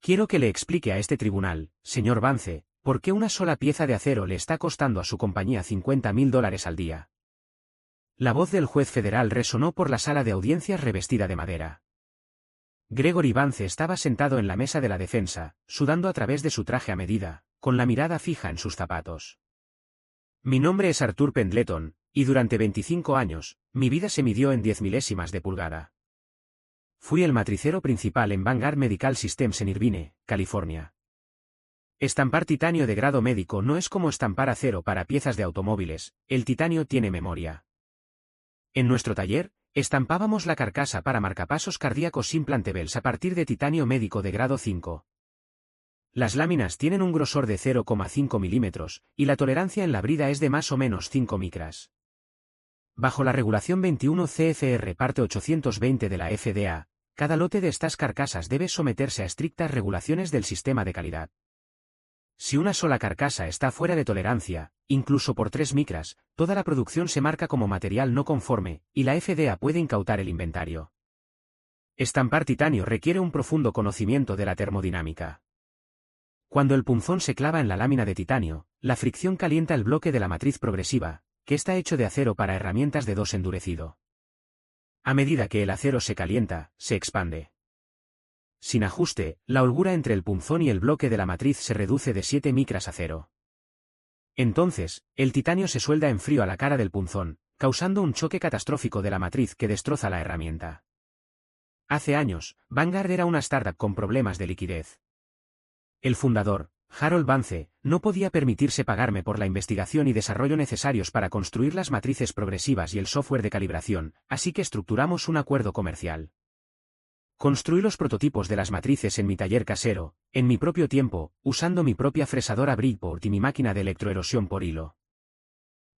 Quiero que le explique a este tribunal, señor Vance, por qué una sola pieza de acero le está costando a su compañía $50.000 al día. La voz del juez federal resonó por la sala de audiencias revestida de madera. Gregory Vance estaba sentado en la mesa de la defensa, sudando a través de su traje a medida, con la mirada fija en sus zapatos. Mi nombre es Arthur Pendleton, y durante 25 años, mi vida se midió en 10 milésimas de pulgada. Fui el matricero principal en Vanguard Medical Systems en Irvine, California. Estampar titanio de grado médico no es como estampar acero para piezas de automóviles, el titanio tiene memoria. En nuestro taller, estampábamos la carcasa para marcapasos cardíacos implantables a partir de titanio médico de grado 5. Las láminas tienen un grosor de 0,5 milímetros, y la tolerancia en la brida es de más o menos 5 micras. Bajo la regulación 21 CFR parte 820 de la FDA, cada lote de estas carcasas debe someterse a estrictas regulaciones del sistema de calidad. Si una sola carcasa está fuera de tolerancia, incluso por 3 micras, toda la producción se marca como material no conforme, y la FDA puede incautar el inventario. Estampar titanio requiere un profundo conocimiento de la termodinámica. Cuando el punzón se clava en la lámina de titanio, la fricción calienta el bloque de la matriz progresiva, que está hecho de acero para herramientas de 2 endurecido. A medida que el acero se calienta, se expande. Sin ajuste, la holgura entre el punzón y el bloque de la matriz se reduce de 7 micras a 0. Entonces, el titanio se suelda en frío a la cara del punzón, causando un choque catastrófico de la matriz que destroza la herramienta. Hace años, Vanguard era una startup con problemas de liquidez. El fundador, Harold Vance, no podía permitirse pagarme por la investigación y desarrollo necesarios para construir las matrices progresivas y el software de calibración, así que estructuramos un acuerdo comercial. Construí los prototipos de las matrices en mi taller casero, en mi propio tiempo, usando mi propia fresadora Bridgeport y mi máquina de electroerosión por hilo.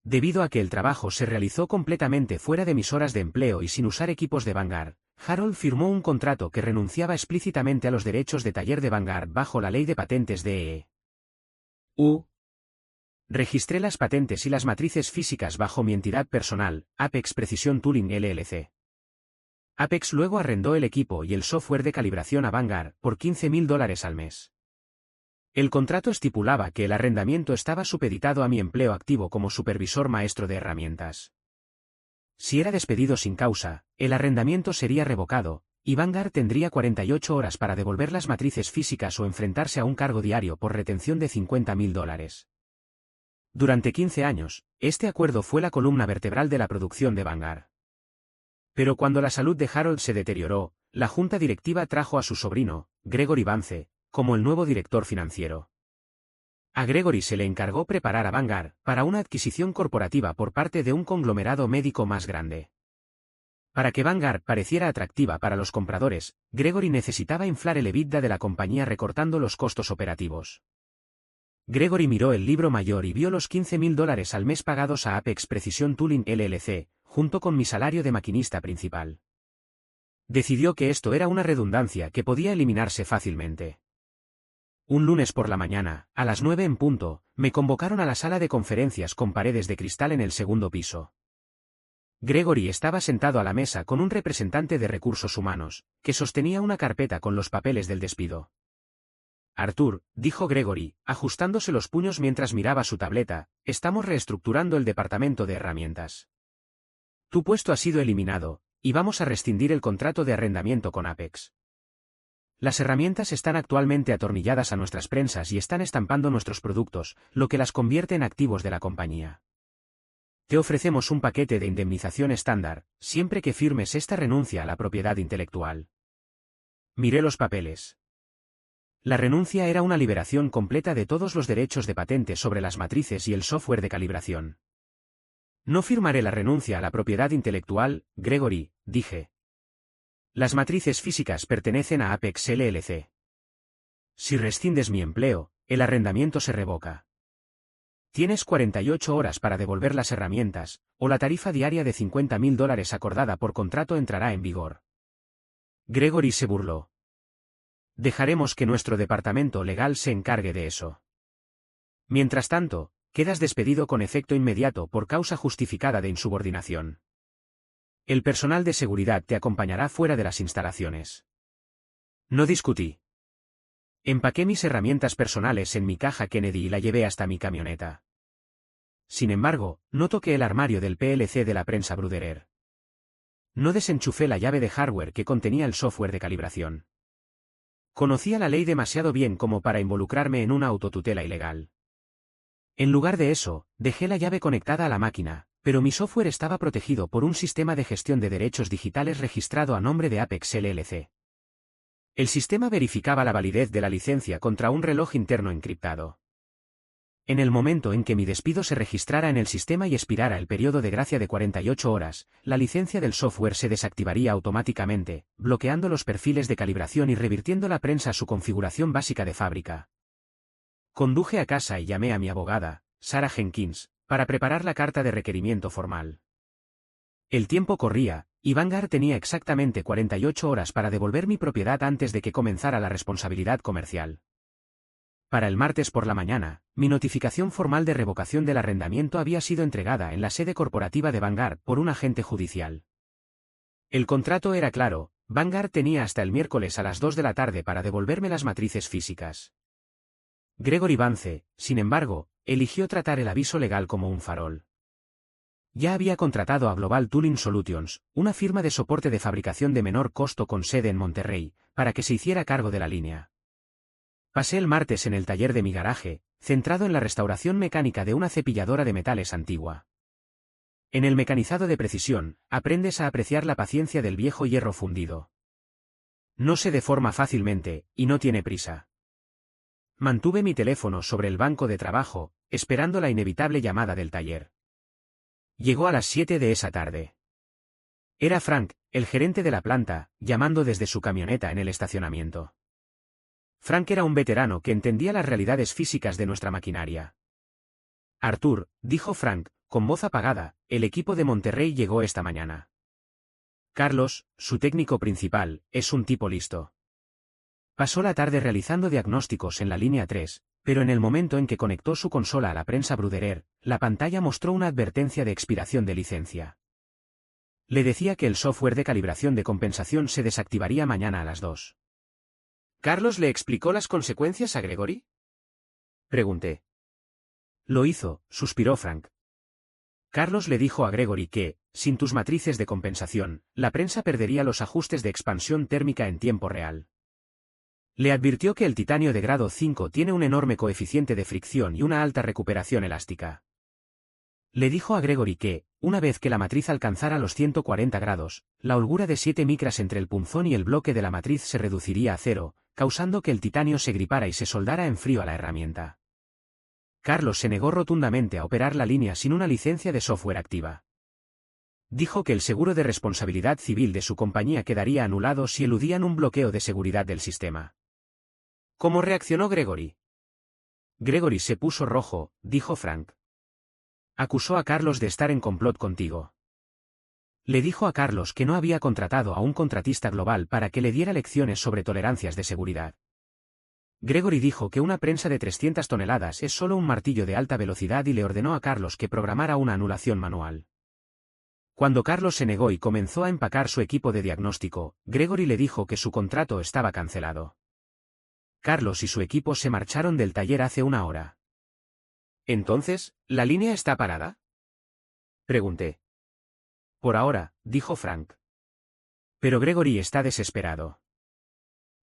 Debido a que el trabajo se realizó completamente fuera de mis horas de empleo y sin usar equipos de Vanguard, Harold firmó un contrato que renunciaba explícitamente a los derechos de taller de Vanguard bajo la ley de patentes de EU. Registré las patentes y las matrices físicas bajo mi entidad personal, Apex Precision Tooling LLC. Apex luego arrendó el equipo y el software de calibración a Vanguard por $15.000 al mes. El contrato estipulaba que el arrendamiento estaba supeditado a mi empleo activo como supervisor maestro de herramientas. Si era despedido sin causa, el arrendamiento sería revocado, y Vanguard tendría 48 horas para devolver las matrices físicas o enfrentarse a un cargo diario por retención de $50.000. Durante 15 años, este acuerdo fue la columna vertebral de la producción de Vanguard. Pero cuando la salud de Harold se deterioró, la junta directiva trajo a su sobrino, Gregory Vance, como el nuevo director financiero. A Gregory se le encargó preparar a Vanguard para una adquisición corporativa por parte de un conglomerado médico más grande. Para que Vanguard pareciera atractiva para los compradores, Gregory necesitaba inflar el EBITDA de la compañía recortando los costos operativos. Gregory miró el libro mayor y vio los $15.000 al mes pagados a Apex Precision Tooling LLC, junto con mi salario de maquinista principal. Decidió que esto era una redundancia que podía eliminarse fácilmente. Un lunes por la mañana, a las 9 en punto, me convocaron a la sala de conferencias con paredes de cristal en el segundo piso. Gregory estaba sentado a la mesa con un representante de recursos humanos, que sostenía una carpeta con los papeles del despido. Arthur, dijo Gregory, ajustándose los puños mientras miraba su tableta, estamos reestructurando el departamento de herramientas. Tu puesto ha sido eliminado, y vamos a rescindir el contrato de arrendamiento con Apex. Las herramientas están actualmente atornilladas a nuestras prensas y están estampando nuestros productos, lo que las convierte en activos de la compañía. Te ofrecemos un paquete de indemnización estándar, siempre que firmes esta renuncia a la propiedad intelectual. Miré los papeles. La renuncia era una liberación completa de todos los derechos de patente sobre las matrices y el software de calibración. No firmaré la renuncia a la propiedad intelectual, Gregory, dije. Las matrices físicas pertenecen a Apex LLC. Si rescindes mi empleo, el arrendamiento se revoca. Tienes 48 horas para devolver las herramientas, o la tarifa diaria de $50.000 acordada por contrato entrará en vigor. Gregory se burló. Dejaremos que nuestro departamento legal se encargue de eso. Mientras tanto, quedas despedido con efecto inmediato por causa justificada de insubordinación. El personal de seguridad te acompañará fuera de las instalaciones. No discutí. Empaqué mis herramientas personales en mi caja Kennedy y la llevé hasta mi camioneta. Sin embargo, no toqué el armario del PLC de la prensa Bruderer. No desenchufé la llave de hardware que contenía el software de calibración. Conocía la ley demasiado bien como para involucrarme en una autotutela ilegal. En lugar de eso, dejé la llave conectada a la máquina, pero mi software estaba protegido por un sistema de gestión de derechos digitales registrado a nombre de Apex LLC. El sistema verificaba la validez de la licencia contra un reloj interno encriptado. En el momento en que mi despido se registrara en el sistema y expirara el periodo de gracia de 48 horas, la licencia del software se desactivaría automáticamente, bloqueando los perfiles de calibración y revirtiendo la prensa a su configuración básica de fábrica. Conduje a casa y llamé a mi abogada, Sarah Jenkins, para preparar la carta de requerimiento formal. El tiempo corría, y Vanguard tenía exactamente 48 horas para devolver mi propiedad antes de que comenzara la responsabilidad comercial. Para el martes por la mañana, mi notificación formal de revocación del arrendamiento había sido entregada en la sede corporativa de Vanguard por un agente judicial. El contrato era claro, Vanguard tenía hasta el miércoles a las 2 de la tarde para devolverme las matrices físicas. Gregory Vance, sin embargo, eligió tratar el aviso legal como un farol. Ya había contratado a Global Tooling Solutions, una firma de soporte de fabricación de menor costo con sede en Monterrey, para que se hiciera cargo de la línea. Pasé el martes en el taller de mi garaje, centrado en la restauración mecánica de una cepilladora de metales antigua. En el mecanizado de precisión, aprendes a apreciar la paciencia del viejo hierro fundido. No se deforma fácilmente, y no tiene prisa. Mantuve mi teléfono sobre el banco de trabajo, esperando la inevitable llamada del taller. Llegó a las 7 de esa tarde. Era Frank, el gerente de la planta, llamando desde su camioneta en el estacionamiento. Frank era un veterano que entendía las realidades físicas de nuestra maquinaria. Arthur, dijo Frank, con voz apagada, el equipo de Monterrey llegó esta mañana. Carlos, su técnico principal, es un tipo listo. Pasó la tarde realizando diagnósticos en la línea 3, pero en el momento en que conectó su consola a la prensa Bruderer, la pantalla mostró una advertencia de expiración de licencia. Le decía que el software de calibración de compensación se desactivaría mañana a las 2. ¿Carlos le explicó las consecuencias a Gregory?, pregunté. Lo hizo, suspiró Frank. Carlos le dijo a Gregory que, sin tus matrices de compensación, la prensa perdería los ajustes de expansión térmica en tiempo real. Le advirtió que el titanio de grado 5 tiene un enorme coeficiente de fricción y una alta recuperación elástica. Le dijo a Gregory que, una vez que la matriz alcanzara los 140 grados, la holgura de 7 micras entre el punzón y el bloque de la matriz se reduciría a cero, causando que el titanio se gripara y se soldara en frío a la herramienta. Carlos se negó rotundamente a operar la línea sin una licencia de software activa. Dijo que el seguro de responsabilidad civil de su compañía quedaría anulado si eludían un bloqueo de seguridad del sistema. ¿Cómo reaccionó Gregory? Gregory se puso rojo, dijo Frank. Acusó a Carlos de estar en complot contigo. Le dijo a Carlos que no había contratado a un contratista global para que le diera lecciones sobre tolerancias de seguridad. Gregory dijo que una prensa de 300 toneladas es solo un martillo de alta velocidad y le ordenó a Carlos que programara una anulación manual. Cuando Carlos se negó y comenzó a empacar su equipo de diagnóstico, Gregory le dijo que su contrato estaba cancelado. Carlos y su equipo se marcharon del taller hace una hora. ¿Entonces, la línea está parada?, pregunté. Por ahora, dijo Frank. Pero Gregory está desesperado.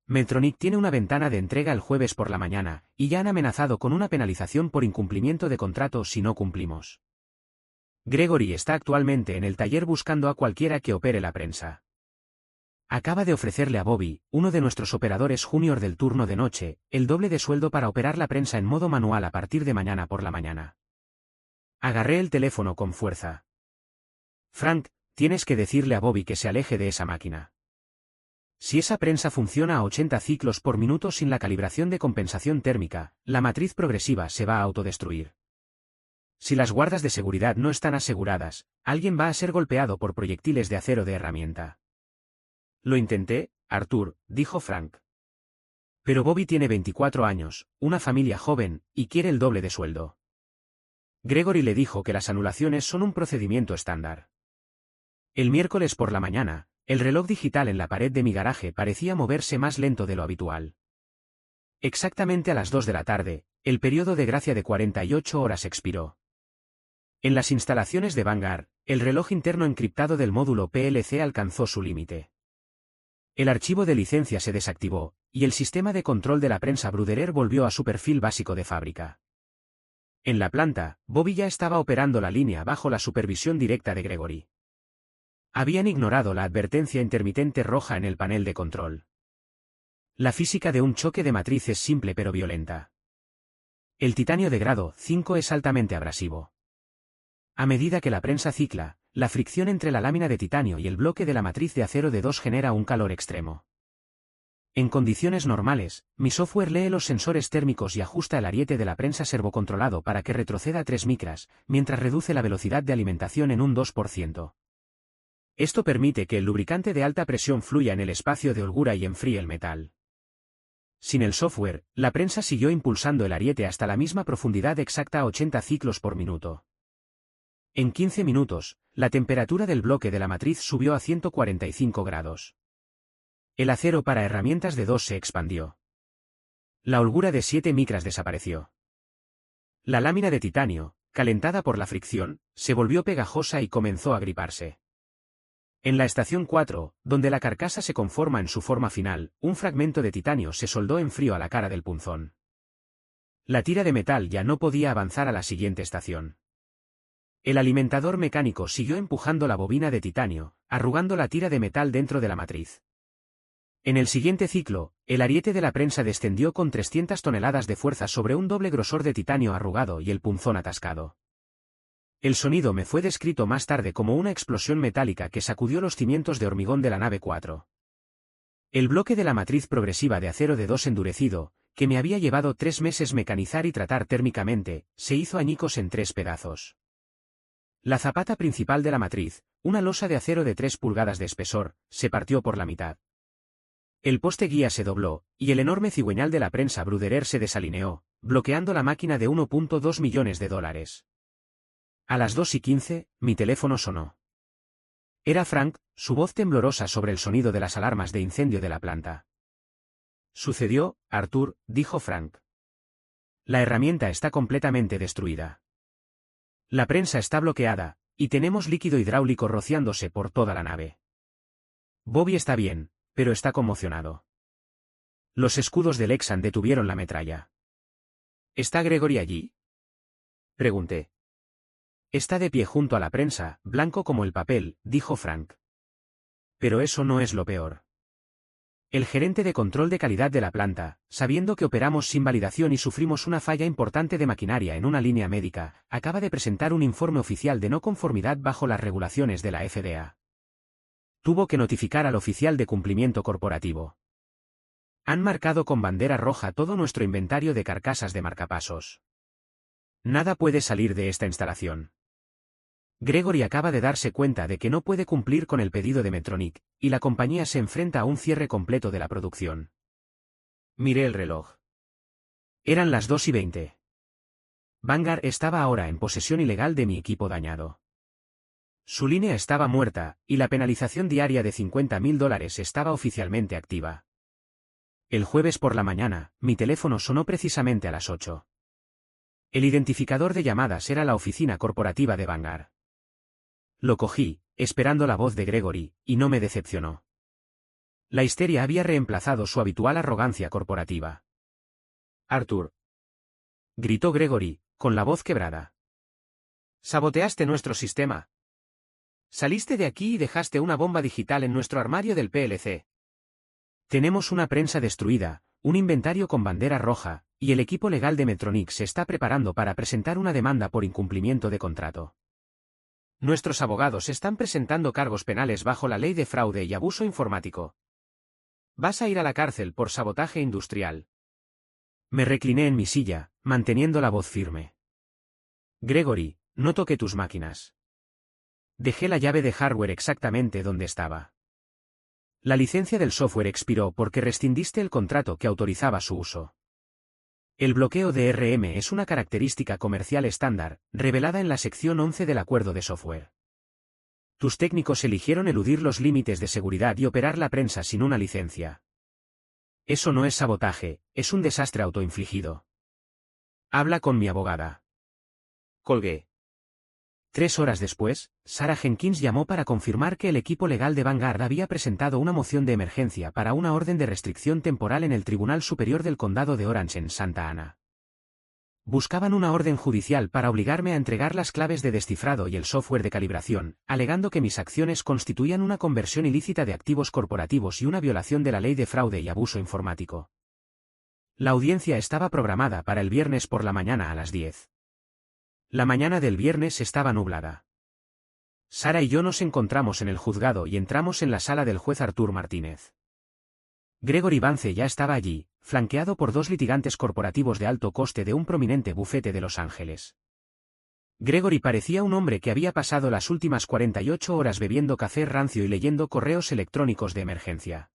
Medtronic tiene una ventana de entrega el jueves por la mañana, y ya han amenazado con una penalización por incumplimiento de contrato si no cumplimos. Gregory está actualmente en el taller buscando a cualquiera que opere la prensa. Acaba de ofrecerle a Bobby, uno de nuestros operadores junior del turno de noche, el doble de sueldo para operar la prensa en modo manual a partir de mañana por la mañana. Agarré el teléfono con fuerza. Frank, tienes que decirle a Bobby que se aleje de esa máquina. Si esa prensa funciona a 80 ciclos por minuto sin la calibración de compensación térmica, la matriz progresiva se va a autodestruir. Si las guardas de seguridad no están aseguradas, alguien va a ser golpeado por proyectiles de acero de herramienta. Lo intenté, Arthur, dijo Frank. Pero Bobby tiene 24 años, una familia joven, y quiere el doble de sueldo. Gregory le dijo que las anulaciones son un procedimiento estándar. El miércoles por la mañana, el reloj digital en la pared de mi garaje parecía moverse más lento de lo habitual. Exactamente a las 2 de la tarde, el periodo de gracia de 48 horas expiró. En las instalaciones de Vanguard, el reloj interno encriptado del módulo PLC alcanzó su límite. El archivo de licencia se desactivó, y el sistema de control de la prensa Bruderer volvió a su perfil básico de fábrica. En la planta, Bobby ya estaba operando la línea bajo la supervisión directa de Gregory. Habían ignorado la advertencia intermitente roja en el panel de control. La física de un choque de matriz es simple pero violenta. El titanio de grado 5 es altamente abrasivo. A medida que la prensa cicla, la fricción entre la lámina de titanio y el bloque de la matriz de acero de 2 genera un calor extremo. En condiciones normales, mi software lee los sensores térmicos y ajusta el ariete de la prensa servocontrolado para que retroceda 3 micras, mientras reduce la velocidad de alimentación en un 2%. Esto permite que el lubricante de alta presión fluya en el espacio de holgura y enfríe el metal. Sin el software, la prensa siguió impulsando el ariete hasta la misma profundidad exacta a 80 ciclos por minuto. En 15 minutos, la temperatura del bloque de la matriz subió a 145 grados. El acero para herramientas de 2 se expandió. La holgura de 7 micras desapareció. La lámina de titanio, calentada por la fricción, se volvió pegajosa y comenzó a griparse. En la estación 4, donde la carcasa se conforma en su forma final, un fragmento de titanio se soldó en frío a la cara del punzón. La tira de metal ya no podía avanzar a la siguiente estación. El alimentador mecánico siguió empujando la bobina de titanio, arrugando la tira de metal dentro de la matriz. En el siguiente ciclo, el ariete de la prensa descendió con 300 toneladas de fuerza sobre un doble grosor de titanio arrugado y el punzón atascado. El sonido me fue descrito más tarde como una explosión metálica que sacudió los cimientos de hormigón de la nave 4. El bloque de la matriz progresiva de acero de 2 endurecido, que me había llevado 3 meses mecanizar y tratar térmicamente, se hizo añicos en 3 pedazos. La zapata principal de la matriz, una losa de acero de 3 pulgadas de espesor, se partió por la mitad. El poste guía se dobló, y el enorme cigüeñal de la prensa Bruderer se desalineó, bloqueando la máquina de $1.2 millones. A las 2:15, mi teléfono sonó. Era Frank, su voz temblorosa sobre el sonido de las alarmas de incendio de la planta. «Sucedió, Arthur», dijo Frank. «La herramienta está completamente destruida. La prensa está bloqueada, y tenemos líquido hidráulico rociándose por toda la nave. Bobby está bien, pero está conmocionado. Los escudos de Lexan detuvieron la metralla». «¿Está Gregory allí?», pregunté. «Está de pie junto a la prensa, blanco como el papel», dijo Frank. «Pero eso no es lo peor. El gerente de control de calidad de la planta, sabiendo que operamos sin validación y sufrimos una falla importante de maquinaria en una línea médica, acaba de presentar un informe oficial de no conformidad bajo las regulaciones de la FDA. Tuvo que notificar al oficial de cumplimiento corporativo. Han marcado con bandera roja todo nuestro inventario de carcasas de marcapasos. Nada puede salir de esta instalación. Gregory acaba de darse cuenta de que no puede cumplir con el pedido de Medtronic, y la compañía se enfrenta a un cierre completo de la producción». Miré el reloj. Eran las 2:20. Vanguard estaba ahora en posesión ilegal de mi equipo dañado. Su línea estaba muerta, y la penalización diaria de $50.000 estaba oficialmente activa. El jueves por la mañana, mi teléfono sonó precisamente a las 8. El identificador de llamadas era la oficina corporativa de Vanguard. Lo cogí, esperando la voz de Gregory, y no me decepcionó. La histeria había reemplazado su habitual arrogancia corporativa. «Arthur», gritó Gregory, con la voz quebrada. «Saboteaste nuestro sistema. Saliste de aquí y dejaste una bomba digital en nuestro armario del PLC. Tenemos una prensa destruida, un inventario con bandera roja, y el equipo legal de Medtronic se está preparando para presentar una demanda por incumplimiento de contrato. Nuestros abogados están presentando cargos penales bajo la ley de fraude y abuso informático. Vas a ir a la cárcel por sabotaje industrial». Me recliné en mi silla, manteniendo la voz firme. «Gregory, no toque tus máquinas». Dejé la llave de hardware exactamente donde estaba. La licencia del software expiró porque rescindiste el contrato que autorizaba su uso. El bloqueo de DRM es una característica comercial estándar, revelada en la sección 11 del acuerdo de software. Tus técnicos eligieron eludir los límites de seguridad y operar la prensa sin una licencia. Eso no es sabotaje, es un desastre autoinfligido. Habla con mi abogada. Colgué. 3 horas después, Sarah Jenkins llamó para confirmar que el equipo legal de Vanguard había presentado una moción de emergencia para una orden de restricción temporal en el Tribunal Superior del Condado de Orange en Santa Ana. Buscaban una orden judicial para obligarme a entregar las claves de descifrado y el software de calibración, alegando que mis acciones constituían una conversión ilícita de activos corporativos y una violación de la ley de fraude y abuso informático. La audiencia estaba programada para el viernes por la mañana a las 10. La mañana del viernes estaba nublada. Sarah y yo nos encontramos en el juzgado y entramos en la sala del juez Artur Martínez. Gregory Vance ya estaba allí, flanqueado por 2 litigantes corporativos de alto coste de un prominente bufete de Los Ángeles. Gregory parecía un hombre que había pasado las últimas 48 horas bebiendo café rancio y leyendo correos electrónicos de emergencia.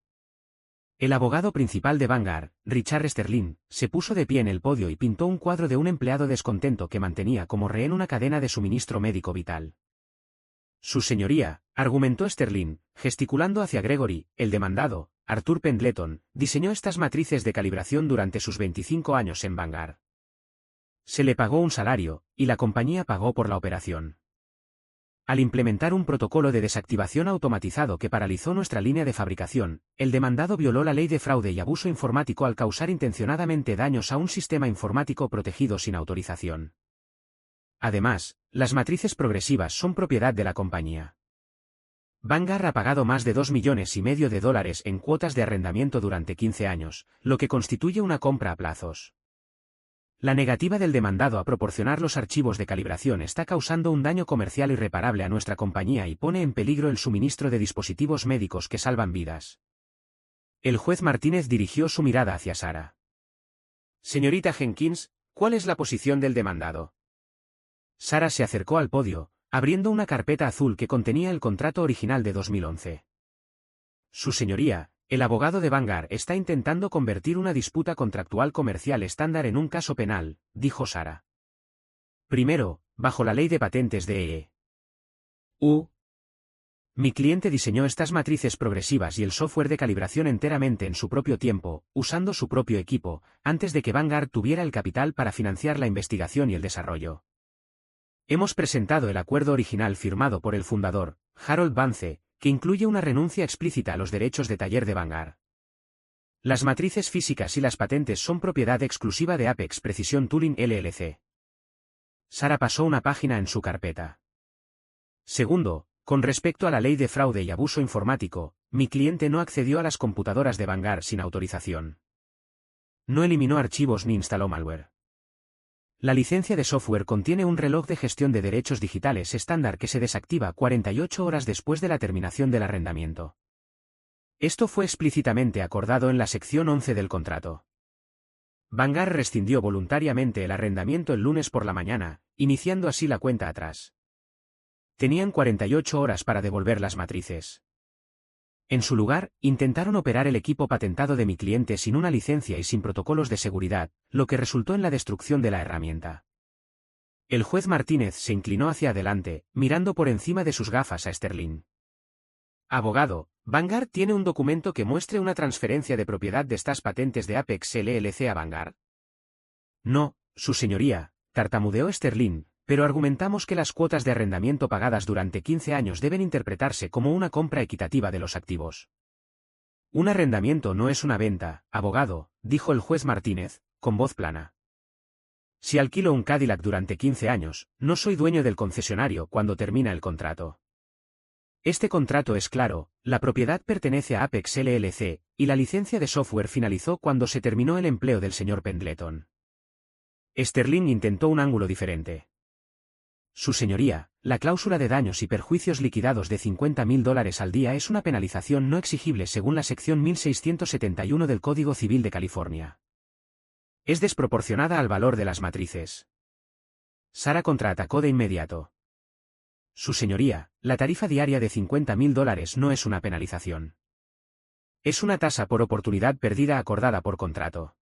El abogado principal de Vanguard, Richard Sterling, se puso de pie en el podio y pintó un cuadro de un empleado descontento que mantenía como rehén una cadena de suministro médico vital. Su señoría, argumentó Sterling, gesticulando hacia Gregory, el demandado, Arthur Pendleton, diseñó estas matrices de calibración durante sus 25 años en Vanguard. Se le pagó un salario, y la compañía pagó por la operación. Al implementar un protocolo de desactivación automatizado que paralizó nuestra línea de fabricación, el demandado violó la ley de fraude y abuso informático al causar intencionadamente daños a un sistema informático protegido sin autorización. Además, las matrices progresivas son propiedad de la compañía. Vanguard ha pagado más de $2,5 millones en cuotas de arrendamiento durante 15 años, lo que constituye una compra a plazos. La negativa del demandado a proporcionar los archivos de calibración está causando un daño comercial irreparable a nuestra compañía y pone en peligro el suministro de dispositivos médicos que salvan vidas. El juez Martínez dirigió su mirada hacia Sarah. Señorita Jenkins, ¿cuál es la posición del demandado? Sarah se acercó al podio, abriendo una carpeta azul que contenía el contrato original de 2011. Su señoría, el abogado de Vanguard está intentando convertir una disputa contractual comercial estándar en un caso penal, dijo Sarah. Primero, bajo la ley de patentes de EU. Mi cliente diseñó estas matrices progresivas y el software de calibración enteramente en su propio tiempo, usando su propio equipo, antes de que Vanguard tuviera el capital para financiar la investigación y el desarrollo. Hemos presentado el acuerdo original firmado por el fundador, Harold Vance, que incluye una renuncia explícita a los derechos de taller de Vanguard. Las matrices físicas y las patentes son propiedad exclusiva de Apex Precision Tooling LLC. Sarah pasó una página en su carpeta. Segundo, con respecto a la ley de fraude y abuso informático, mi cliente no accedió a las computadoras de Vanguard sin autorización. No eliminó archivos ni instaló malware. La licencia de software contiene un reloj de gestión de derechos digitales estándar que se desactiva 48 horas después de la terminación del arrendamiento. Esto fue explícitamente acordado en la sección 11 del contrato. Vanguard rescindió voluntariamente el arrendamiento el lunes por la mañana, iniciando así la cuenta atrás. Tenían 48 horas para devolver las matrices. En su lugar, intentaron operar el equipo patentado de mi cliente sin una licencia y sin protocolos de seguridad, lo que resultó en la destrucción de la herramienta. El juez Martínez se inclinó hacia adelante, mirando por encima de sus gafas a Sterling. Abogado, ¿Vanguard tiene un documento que muestre una transferencia de propiedad de estas patentes de Apex LLC a Vanguard? No, su señoría, tartamudeó Sterling. Pero argumentamos que las cuotas de arrendamiento pagadas durante 15 años deben interpretarse como una compra equitativa de los activos. Un arrendamiento no es una venta, abogado, dijo el juez Martínez, con voz plana. Si alquilo un Cadillac durante 15 años, no soy dueño del concesionario cuando termina el contrato. Este contrato es claro, la propiedad pertenece a Apex LLC, y la licencia de software finalizó cuando se terminó el empleo del señor Pendleton. Sterling intentó un ángulo diferente. Su señoría, la cláusula de daños y perjuicios liquidados de $50,000 al día es una penalización no exigible según la sección 1671 del Código Civil de California. Es desproporcionada al valor de las matrices. Sarah contraatacó de inmediato. Su señoría, la tarifa diaria de $50,000 no es una penalización. Es una tasa por oportunidad perdida acordada por contrato.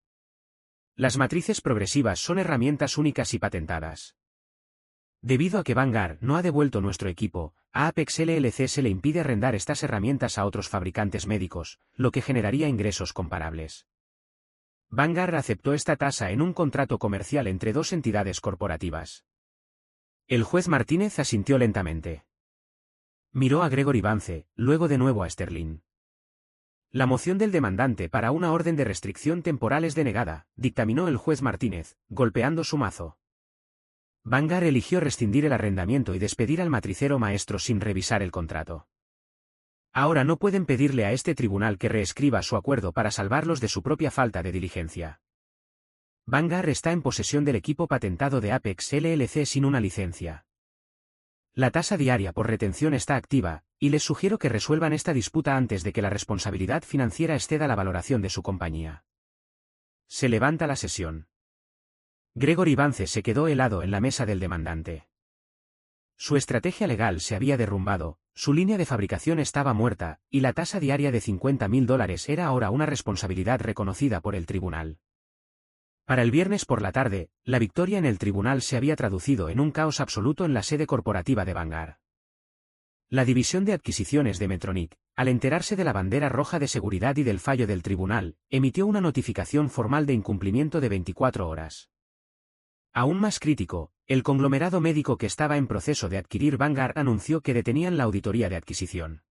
Las matrices progresivas son herramientas únicas y patentadas. Debido a que Vanguard no ha devuelto nuestro equipo, a Apex LLC se le impide arrendar estas herramientas a otros fabricantes médicos, lo que generaría ingresos comparables. Vanguard aceptó esta tasa en un contrato comercial entre dos entidades corporativas. El juez Martínez asintió lentamente. Miró a Gregory Vance, luego de nuevo a Sterling. La moción del demandante para una orden de restricción temporal es denegada, dictaminó el juez Martínez, golpeando su mazo. Vanguard eligió rescindir el arrendamiento y despedir al matricero maestro sin revisar el contrato. Ahora no pueden pedirle a este tribunal que reescriba su acuerdo para salvarlos de su propia falta de diligencia. Vanguard está en posesión del equipo patentado de Apex LLC sin una licencia. La tasa diaria por retención está activa, y les sugiero que resuelvan esta disputa antes de que la responsabilidad financiera exceda la valoración de su compañía. Se levanta la sesión. Gregory Vance se quedó helado en la mesa del demandante. Su estrategia legal se había derrumbado, su línea de fabricación estaba muerta, y la tasa diaria de $50.000 era ahora una responsabilidad reconocida por el tribunal. Para el viernes por la tarde, la victoria en el tribunal se había traducido en un caos absoluto en la sede corporativa de Vanguard. La división de adquisiciones de Medtronic, al enterarse de la bandera roja de seguridad y del fallo del tribunal, emitió una notificación formal de incumplimiento de 24 horas. Aún más crítico, el conglomerado médico que estaba en proceso de adquirir Vanguard anunció que detenían la auditoría de adquisición.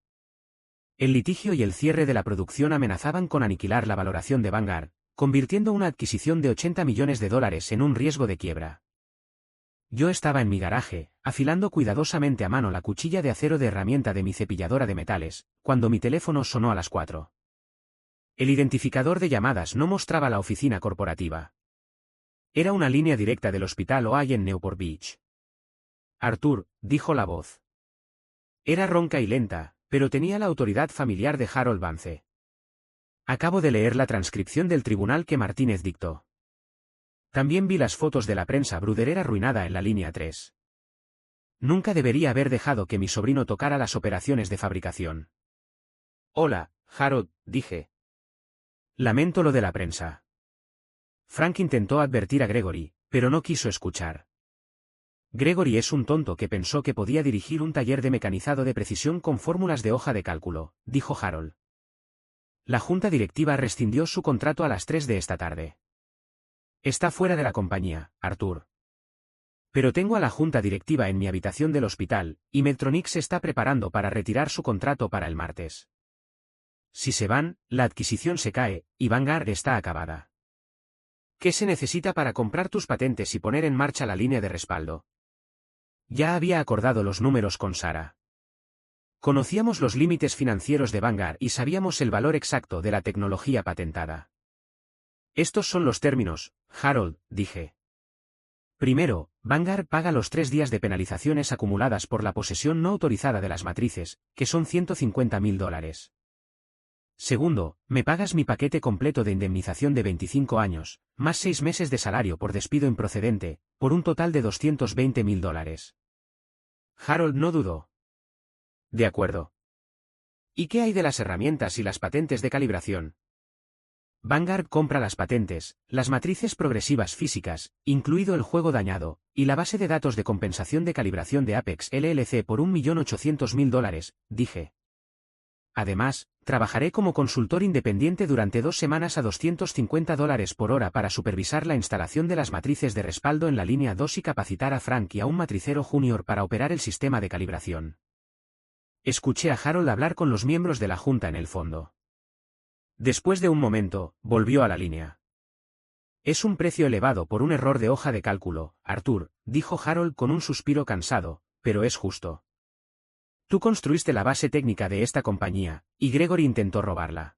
El litigio y el cierre de la producción amenazaban con aniquilar la valoración de Vanguard, convirtiendo una adquisición de $80 millones en un riesgo de quiebra. Yo estaba en mi garaje, afilando cuidadosamente a mano la cuchilla de acero de herramienta de mi cepilladora de metales, cuando mi teléfono sonó a las 4. El identificador de llamadas no mostraba la oficina corporativa. Era una línea directa del hospital OI en Newport Beach. Arthur, dijo la voz. Era ronca y lenta, pero tenía la autoridad familiar de Harold Vance. Acabo de leer la transcripción del tribunal que Martínez dictó. También vi las fotos de la prensa bruderera arruinada en la línea 3. Nunca debería haber dejado que mi sobrino tocara las operaciones de fabricación. Hola, Harold, dije. Lamento lo de la prensa. Frank intentó advertir a Gregory, pero no quiso escuchar. Gregory es un tonto que pensó que podía dirigir un taller de mecanizado de precisión con fórmulas de hoja de cálculo, dijo Harold. La junta directiva rescindió su contrato a las 3 de esta tarde. Está fuera de la compañía, Arthur. Pero tengo a la junta directiva en mi habitación del hospital, y Medtronic se está preparando para retirar su contrato para el martes. Si se van, la adquisición se cae, y Vanguard está acabada. ¿Qué se necesita para comprar tus patentes y poner en marcha la línea de respaldo? Ya había acordado los números con Sarah. Conocíamos los límites financieros de Vanguard y sabíamos el valor exacto de la tecnología patentada. Estos son los términos, Harold, dije. Primero, Vanguard paga los 3 días de penalizaciones acumuladas por la posesión no autorizada de las matrices, que son $150.000. Segundo, me pagas mi paquete completo de indemnización de 25 años, más 6 meses de salario por despido improcedente, por un total de $220.000. Harold no dudó. De acuerdo. ¿Y qué hay de las herramientas y las patentes de calibración? Vanguard compra las patentes, las matrices progresivas físicas, incluido el juego dañado, y la base de datos de compensación de calibración de Apex LLC por $1.800.000, dije. Además, trabajaré como consultor independiente durante 2 semanas a $250 por hora para supervisar la instalación de las matrices de respaldo en la línea 2 y capacitar a Frank y a un matricero junior para operar el sistema de calibración. Escuché a Harold hablar con los miembros de la junta en el fondo. Después de un momento, volvió a la línea. Es un precio elevado por un error de hoja de cálculo, Arthur, dijo Harold con un suspiro cansado, pero es justo. Tú construiste la base técnica de esta compañía, y Gregory intentó robarla.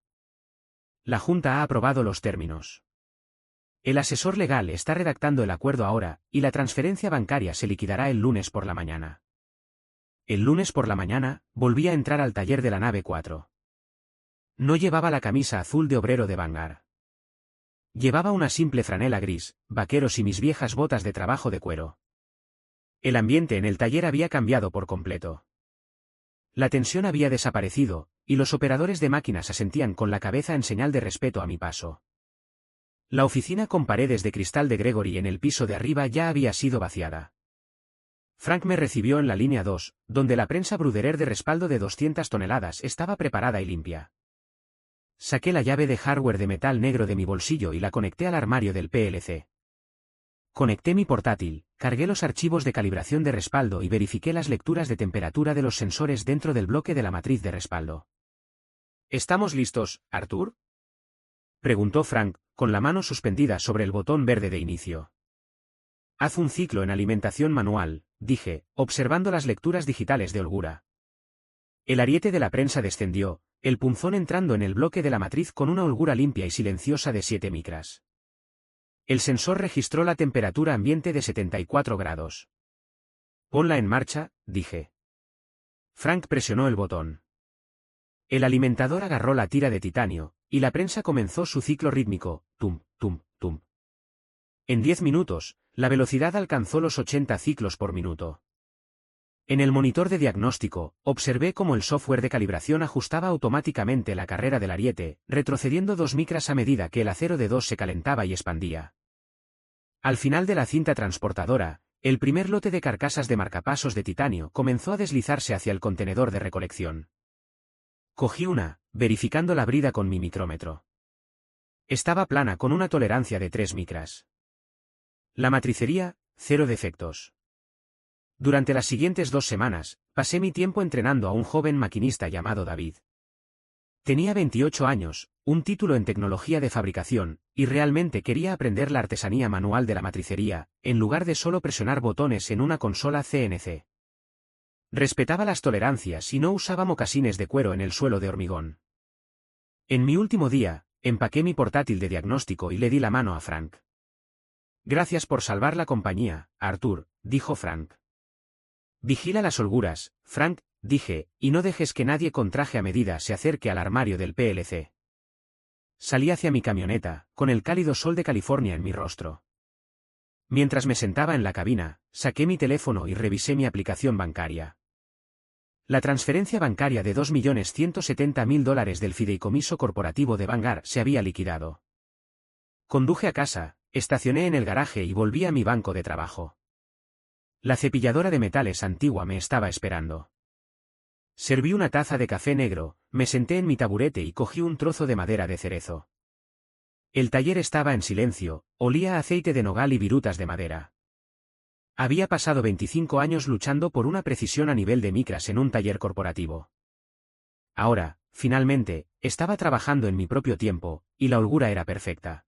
La Junta ha aprobado los términos. El asesor legal está redactando el acuerdo ahora, y la transferencia bancaria se liquidará el lunes por la mañana. El lunes por la mañana, volví a entrar al taller de la nave 4. No llevaba la camisa azul de obrero de Vanguard. Llevaba una simple franela gris, vaqueros y mis viejas botas de trabajo de cuero. El ambiente en el taller había cambiado por completo. La tensión había desaparecido, y los operadores de máquinas asentían con la cabeza en señal de respeto a mi paso. La oficina con paredes de cristal de Gregory en el piso de arriba ya había sido vaciada. Frank me recibió en la línea 2, donde la prensa bruderer de respaldo de 200 toneladas estaba preparada y limpia. Saqué la llave de hardware de metal negro de mi bolsillo y la conecté al armario del PLC. Conecté mi portátil, cargué los archivos de calibración de respaldo y verifiqué las lecturas de temperatura de los sensores dentro del bloque de la matriz de respaldo. ¿Estamos listos, Arthur?, preguntó Frank, con la mano suspendida sobre el botón verde de inicio. Haz un ciclo en alimentación manual, dije, observando las lecturas digitales de holgura. El ariete de la prensa descendió, el punzón entrando en el bloque de la matriz con una holgura limpia y silenciosa de 7 micras. El sensor registró la temperatura ambiente de 74 grados. Ponla en marcha, dije. Frank presionó el botón. El alimentador agarró la tira de titanio, y la prensa comenzó su ciclo rítmico, tum, tum, tum. En 10 minutos, la velocidad alcanzó los 80 ciclos por minuto. En el monitor de diagnóstico, observé cómo el software de calibración ajustaba automáticamente la carrera del ariete, retrocediendo 2 micras a medida que el acero de 2 se calentaba y expandía. Al final de la cinta transportadora, el primer lote de carcasas de marcapasos de titanio comenzó a deslizarse hacia el contenedor de recolección. Cogí una, verificando la brida con mi micrómetro. Estaba plana con una tolerancia de 3 micras. La matricería, 0 defectos. Durante las siguientes 2 semanas, pasé mi tiempo entrenando a un joven maquinista llamado David. Tenía 28 años, un título en tecnología de fabricación, y realmente quería aprender la artesanía manual de la matricería, en lugar de solo presionar botones en una consola CNC. Respetaba las tolerancias y no usaba mocasines de cuero en el suelo de hormigón. En mi último día, empaqué mi portátil de diagnóstico y le di la mano a Frank. Gracias por salvar la compañía, Arthur, dijo Frank. Vigila las holguras, Frank, dije, y no dejes que nadie con traje a medida se acerque al armario del PLC. Salí hacia mi camioneta, con el cálido sol de California en mi rostro. Mientras me sentaba en la cabina, saqué mi teléfono y revisé mi aplicación bancaria. La transferencia bancaria de $2.170.000 del fideicomiso corporativo de Vanguard se había liquidado. Conduje a casa, estacioné en el garaje y volví a mi banco de trabajo. La cepilladora de metales antigua me estaba esperando. Serví una taza de café negro, me senté en mi taburete y cogí un trozo de madera de cerezo. El taller estaba en silencio, olía a aceite de nogal y virutas de madera. Había pasado 25 años luchando por una precisión a nivel de micras en un taller corporativo. Ahora, finalmente, estaba trabajando en mi propio tiempo, y la holgura era perfecta.